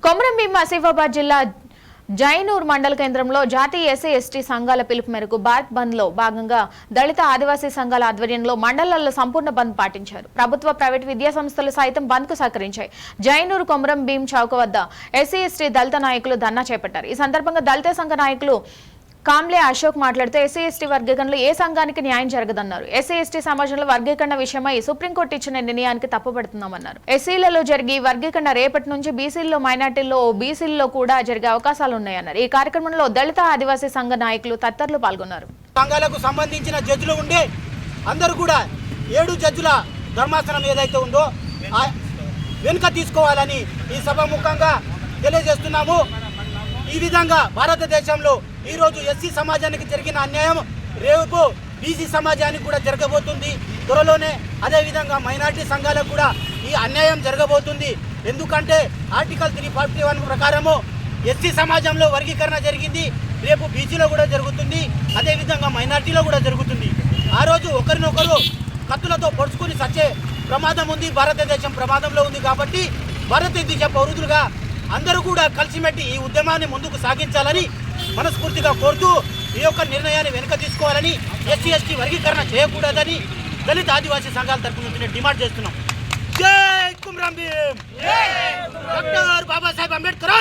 కొమరంభీం ఆసిఫాబాద్ జిల్లా జైనూర్ మండల కేంద్రంలో జాతీయ ఎస్సీ ఎస్టీ సంఘాల పిలుపు మేరకు భారత్ బంద్ లో భాగంగా దళిత ఆదివాసీ సంఘాల ఆధ్వర్యంలో మండలాల్లో సంపూర్ణ బంద్ పాటించారు. ప్రభుత్వ ప్రైవేట్ విద్యా సంస్థలు సైతం బంద్ కు సహకరించాయి. జైనూర్ కొమరంభీం చౌక వద్ద ఎస్సీ ఎస్టీ దళిత నాయకులు ధర్నా చేపట్టారు. ఈ సందర్భంగా దళిత సంఘ నాయకులు కామ్లే అశోక్ మాట్లాడుతూ ఎస్సీ ఎస్టీ వర్గీకరణలో ఏ సంఘానికి న్యాయం జరగదన్నారు. ఎస్సీ ఎస్టీ సమాజంలో వర్గీకరణ విషయమై సుప్రీంకోర్టు ఇచ్చిన నిర్ణయానికి తప్పుపడుతున్నామన్నారు. ఎస్సీలలో జరిగి వర్గీకరణ రేపటి నుంచి బీసీల్లో మైనార్టీల్లో బీసీల్లో కూడా జరిగే అవకాశాలు ఉన్నాయన్నారు. ఈ కార్యక్రమంలో దళిత ఆదివాసీ సంఘ నాయకులు తదితరులు పాల్గొన్నారు. సంఘాలకు సంబంధించిన జడ్జిలు ఉండే అందరూ కూడా 7 జడ్జిల ధర్మాసనం ఏదైతే ఉందో వెనుక తీసుకోవాలని ఈ సభాముఖంగా తెలియజేస్తున్నాము. ఈ విధంగా భారతదేశంలో ఈరోజు ఎస్సీ సమాజానికి జరిగిన అన్యాయం రేపు బీసీ సమాజానికి కూడా జరగబోతుంది. త్వరలోనే అదేవిధంగా మైనార్టీ సంఘాలకు కూడా ఈ అన్యాయం జరగబోతుంది. ఎందుకంటే ఆర్టికల్ 341 ప్రకారము ఎస్సీ సమాజంలో వర్గీకరణ జరిగింది, రేపు బీసీలో కూడా జరుగుతుంది, అదేవిధంగా మైనార్టీలో కూడా జరుగుతుంది. ఆ రోజు ఒకరినొకరు కత్తులతో పొడుచుకుని సచ్చే ప్రమాదం ఉంది. భారతదేశం ప్రమాదంలో ఉంది. కాబట్టి భారతదేశ పౌరులుగా అందరూ కూడా కలిసిమెట్టి ఈ ఉద్యమాన్ని ముందుకు సాగించాలని మనస్ఫూర్తిగా కోరుతూ ఈ యొక్క నిర్ణయాన్ని వెనుక తీసుకోవాలని, ఎస్సీ ఎస్టీ వర్గీకరణ చేయకూడదని దళిత ఆదివాసీ సంఘాల తరఫు నుంచి డిమాండ్ చేస్తున్నాం. జై కొమరంభీం, డాక్టర్ బాబాసాహెబ్ అంబేద్కర్.